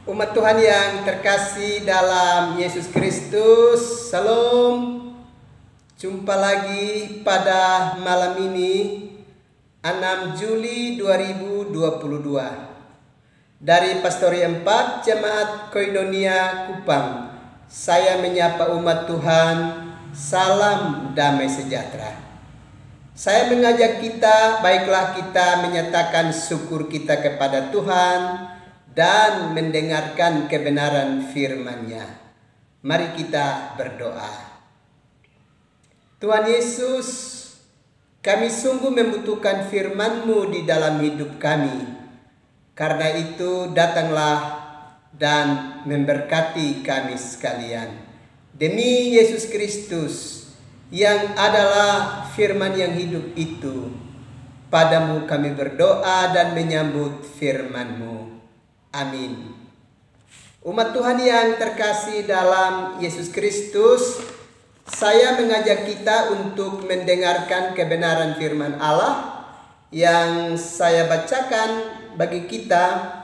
Umat Tuhan yang terkasih dalam Yesus Kristus, Salam. Jumpa lagi pada malam ini 6 Juli 2022 dari Pastori 4 Jemaat Koinonia Kupang. Saya menyapa umat Tuhan, salam damai sejahtera. Saya mengajak kita, baiklah kita menyatakan syukur kita kepada Tuhan dan mendengarkan kebenaran firman-Nya. Mari kita berdoa. Tuhan Yesus, kami sungguh membutuhkan firman-Mu di dalam hidup kami. Karena itu datanglah dan memberkati kami sekalian. Demi Yesus Kristus yang adalah firman yang hidup itu, padamu kami berdoa dan menyambut firman-Mu. Amin. Umat Tuhan yang terkasih dalam Yesus Kristus, saya mengajak kita untuk mendengarkan kebenaran firman Allah yang saya bacakan bagi kita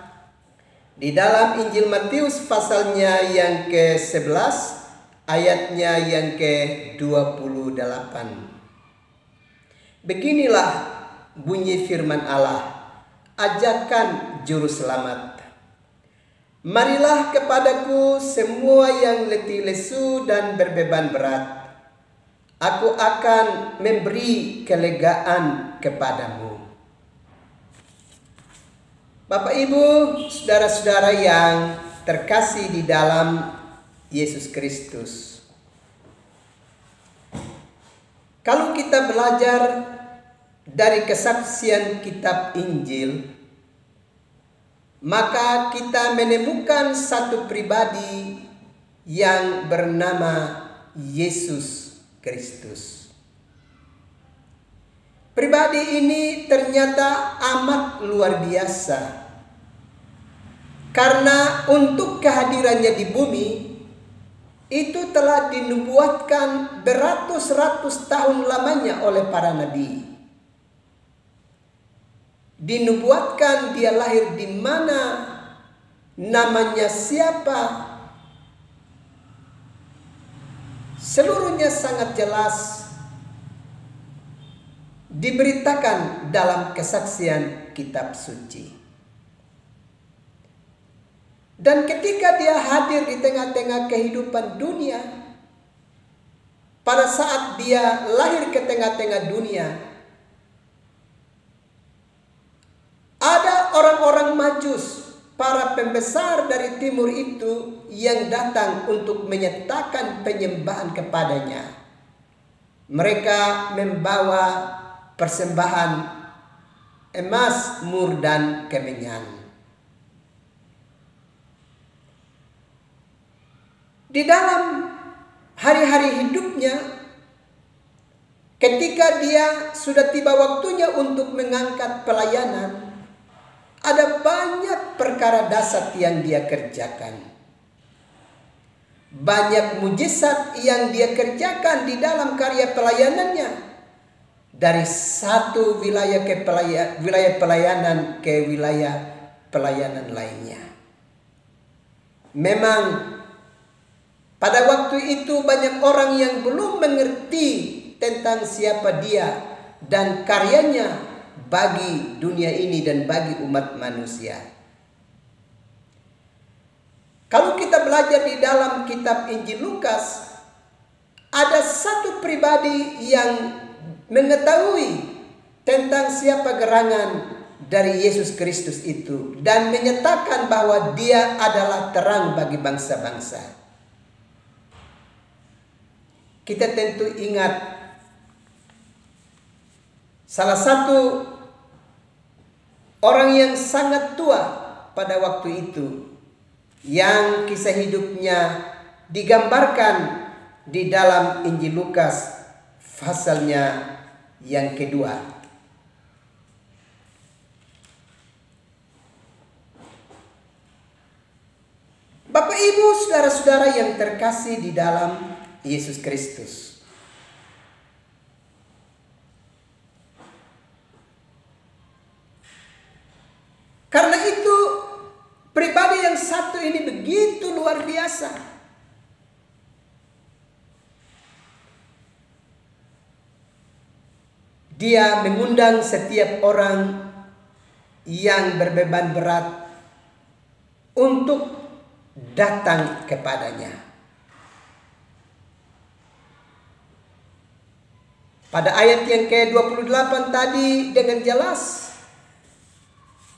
di dalam Injil Matius pasalnya yang ke-11 ayatnya yang ke-28. Beginilah bunyi firman Allah, ajakan juru selamat. Marilah kepadaku semua yang letih lesu dan berbeban berat. Aku akan memberi kelegaan kepadamu. Bapak Ibu, saudara-saudara yang terkasih di dalam Yesus Kristus. Kalau kita belajar dari kesaksian kitab Injil, maka kita menemukan satu pribadi yang bernama Yesus Kristus. Pribadi ini ternyata amat luar biasa. Karena untuk kehadirannya di bumi itu telah dinubuatkan beratus-ratus tahun lamanya oleh para nabi. Dinubuatkan dia lahir di mana, namanya siapa. Seluruhnya sangat jelas diberitakan dalam kesaksian kitab suci. Dan ketika dia hadir di tengah-tengah kehidupan dunia, pada saat dia lahir ke tengah-tengah dunia, ada orang-orang Majus, para pembesar dari timur itu yang datang untuk menyatakan penyembahan kepadanya. Mereka membawa persembahan emas, mur, dan kemenyan. Di dalam hari-hari hidupnya, ketika dia sudah tiba waktunya untuk mengangkat pelayanan, ada banyak perkara dahsyat yang dia kerjakan. Banyak mujizat yang dia kerjakan di dalam karya pelayanannya. Dari satu wilayah ke wilayah pelayanan ke wilayah pelayanan lainnya. Memang pada waktu itu banyak orang yang belum mengerti tentang siapa dia dan karyanya bagi dunia ini dan bagi umat manusia. Kalau kita belajar di dalam kitab Injil Lukas, ada satu pribadi yang mengetahui tentang siapa gerangan dari Yesus Kristus itu dan menyatakan bahwa dia adalah terang bagi bangsa-bangsa. Kita tentu ingat salah satu orang yang sangat tua pada waktu itu, yang kisah hidupnya digambarkan di dalam Injil Lukas pasalnya yang kedua. Bapak Ibu, saudara-saudara yang terkasih di dalam Yesus Kristus. Karena itu pribadi yang satu ini luar biasa. Dia mengundang setiap orang yang berbeban berat untuk datang kepadanya. Pada ayat yang ke-28 tadi dengan jelas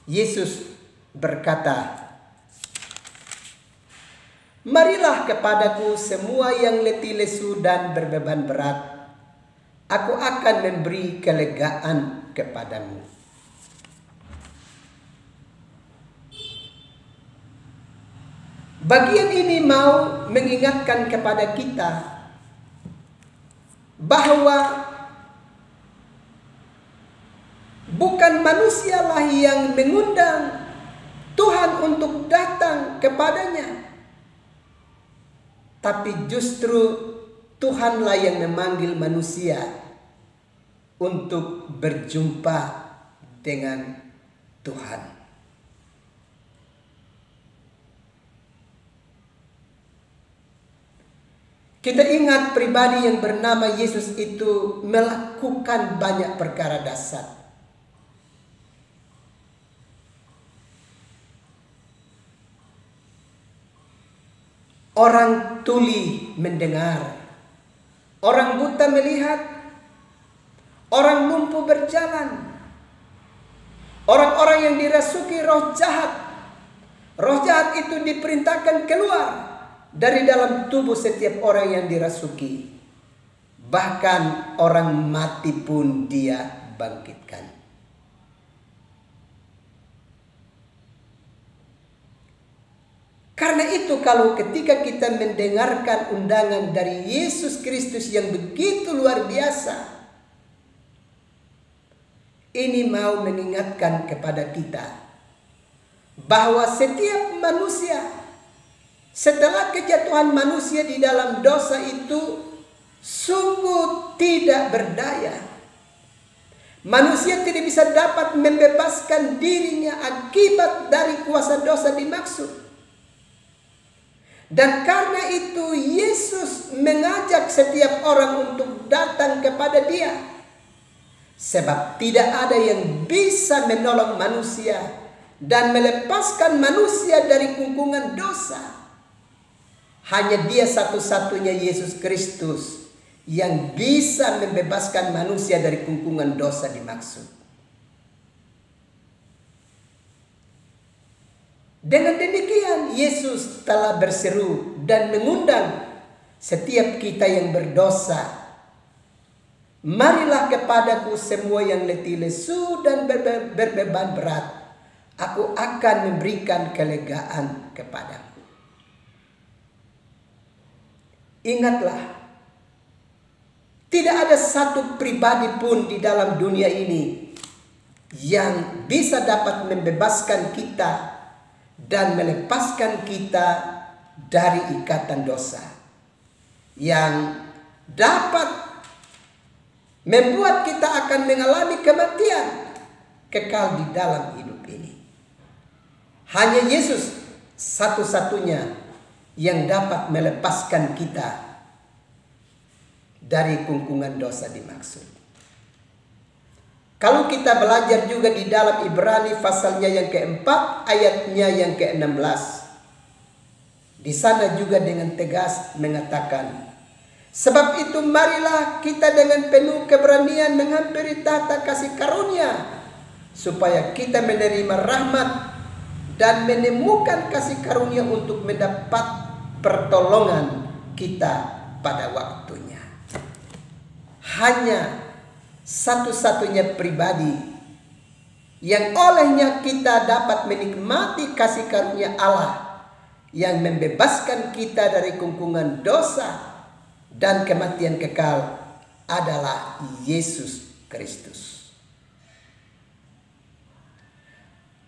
Yesus berkata, "Marilah kepadaku semua yang letih lesu dan berbeban berat, aku akan memberi kelegaan kepadamu." Bagian ini mau mengingatkan kepada kita bahwa bukan manusialah yang mengundang Tuhan untuk datang kepadanya, tapi justru Tuhanlah yang memanggil manusia untuk berjumpa dengan Tuhan. Kita ingat pribadi yang bernama Yesus itu melakukan banyak perkara dahsyat. Orang tuli mendengar, orang buta melihat, orang lumpuh berjalan, orang-orang yang dirasuki roh jahat itu diperintahkan keluar dari dalam tubuh setiap orang yang dirasuki. Bahkan orang mati pun dia bangkitkan. Karena itu kalau ketika kita mendengarkan undangan dari Yesus Kristus yang begitu luar biasa, ini mau mengingatkan kepada kita bahwa setiap manusia setelah kejatuhan manusia di dalam dosa itu sungguh tidak berdaya. Manusia tidak bisa dapat membebaskan dirinya akibat dari kuasa dosa dimaksud. Dan karena itu Yesus mengajak setiap orang untuk datang kepada Dia. Sebab tidak ada yang bisa menolong manusia dan melepaskan manusia dari kungkungan dosa. Hanya Dia satu-satunya, Yesus Kristus, yang bisa membebaskan manusia dari kungkungan dosa dimaksud. Dengan demikian Yesus telah berseru dan mengundang setiap kita yang berdosa, "Marilah kepadaku semua yang letih lesu dan berbeban berat, aku akan memberikan kelegaan kepadamu." Ingatlah, tidak ada satu pribadi pun di dalam dunia ini yang bisa dapat membebaskan kita dan melepaskan kita dari ikatan dosa yang dapat membuat kita akan mengalami kematian kekal di dalam hidup ini. Hanya Yesus satu-satunya yang dapat melepaskan kita dari kungkungan dosa dimaksud. Kalau kita belajar juga di dalam Ibrani pasalnya yang keempat, ayatnya yang ke-16. Di sana juga dengan tegas mengatakan, "Sebab itu marilah kita dengan penuh keberanian menghampiri tahta kasih karunia, supaya kita menerima rahmat dan menemukan kasih karunia untuk mendapat pertolongan kita pada waktunya." Hanya satu-satunya pribadi yang olehnya kita dapat menikmati kasih karunia Allah yang membebaskan kita dari kungkungan dosa dan kematian kekal adalah Yesus Kristus.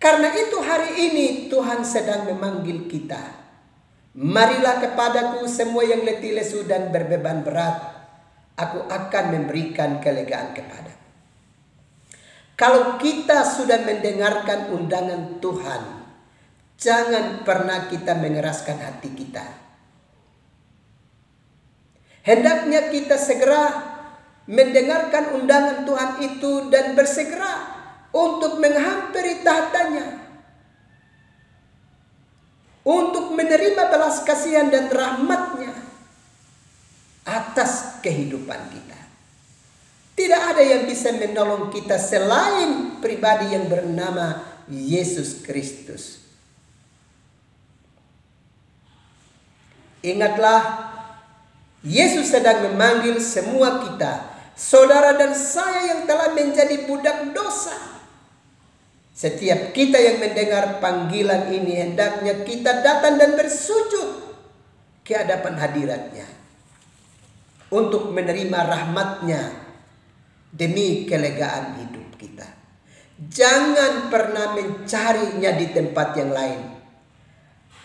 Karena itu hari ini Tuhan sedang memanggil kita. "Marilah kepadaku semua yang letih lesu dan berbeban berat, aku akan memberikan kelegaan kepada." Kalau kita sudah mendengarkan undangan Tuhan, Jangan pernah kita mengeraskan hati kita. Hendaknya kita segera mendengarkan undangan Tuhan itu dan bersegera untuk menghampiri tahtanya, untuk menerima belas kasihan dan rahmat-Nya atas kehidupan kita. Tidak ada yang bisa menolong kita selain pribadi yang bernama Yesus Kristus. Ingatlah, Yesus sedang memanggil semua kita, saudara dan saya yang telah menjadi budak dosa. Setiap kita yang mendengar panggilan ini, hendaknya kita datang dan bersujud ke hadapan hadirat-Nya untuk menerima rahmat-Nya demi kelegaan hidup kita. Jangan pernah mencarinya di tempat yang lain.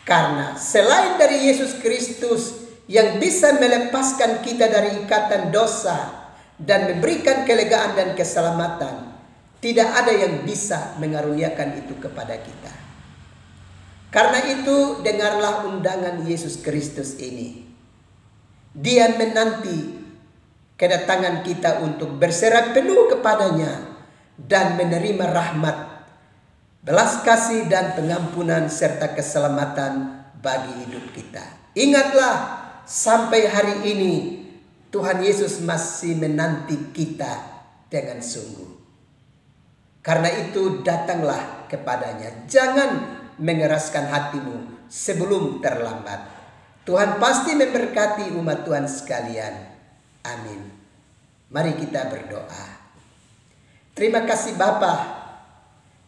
Karena selain dari Yesus Kristus yang bisa melepaskan kita dari ikatan dosa dan memberikan kelegaan dan keselamatan, tidak ada yang bisa mengaruniakan itu kepada kita. Karena itu, dengarlah undangan Yesus Kristus ini. Dia menanti kedatangan kita untuk berserah penuh kepadanya dan menerima rahmat, belas kasih dan pengampunan serta keselamatan bagi hidup kita. Ingatlah, sampai hari ini Tuhan Yesus masih menanti kita dengan sungguh. Karena itu, datanglah kepadanya. Jangan mengeraskan hatimu sebelum terlambat. Tuhan pasti memberkati umat Tuhan sekalian. Amin. Mari kita berdoa. Terima kasih Bapa,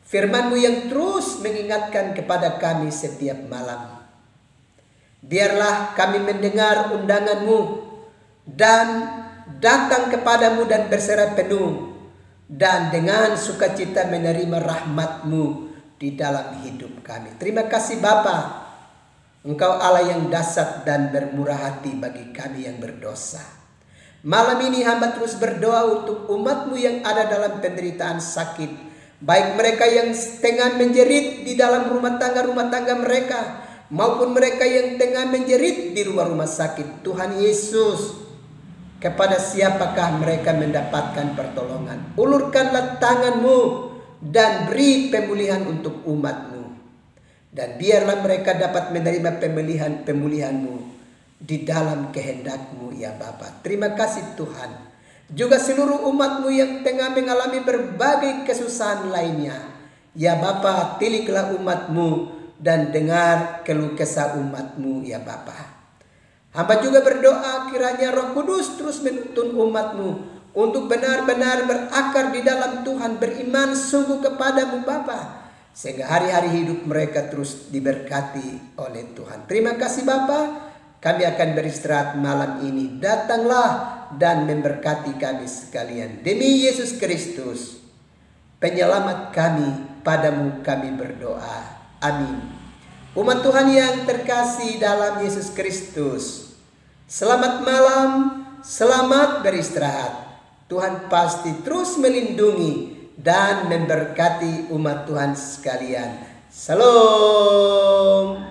firman-Mu yang terus mengingatkan kepada kami setiap malam. Biarlah kami mendengar undangan-Mu dan datang kepadamu dan berserah penuh, dan dengan sukacita menerima rahmat-Mu di dalam hidup kami. Terima kasih Bapa, Engkau Allah yang dahsyat dan bermurah hati bagi kami yang berdosa. Malam ini hamba terus berdoa untuk umat-Mu yang ada dalam penderitaan sakit, baik mereka yang tengah menjerit di dalam rumah tangga mereka, maupun mereka yang tengah menjerit di rumah-rumah sakit. Tuhan Yesus, kepada siapakah mereka mendapatkan pertolongan? Ulurkanlah tangan-Mu dan beri pemulihan untuk umat-Mu. Dan biarlah mereka dapat menerima pemulihan-Mu di dalam kehendak-Mu ya Bapa. Terima kasih Tuhan. Juga seluruh umat-Mu yang tengah mengalami berbagai kesusahan lainnya. Ya Bapa, tiliklah umat-Mu dan dengar keluh kesah umat-Mu ya Bapa. Hamba juga berdoa kiranya Roh Kudus terus menuntun umat-Mu untuk benar-benar berakar di dalam Tuhan, beriman sungguh kepadamu Bapa, sehingga hari-hari hidup mereka terus diberkati oleh Tuhan. Terima kasih Bapa, kami akan beristirahat malam ini. Datanglah dan memberkati kami sekalian. Demi Yesus Kristus, penyelamat kami, padamu kami berdoa. Amin. Umat Tuhan yang terkasih dalam Yesus Kristus, selamat malam, selamat beristirahat. Tuhan pasti terus melindungi dan memberkati umat Tuhan sekalian. Salam.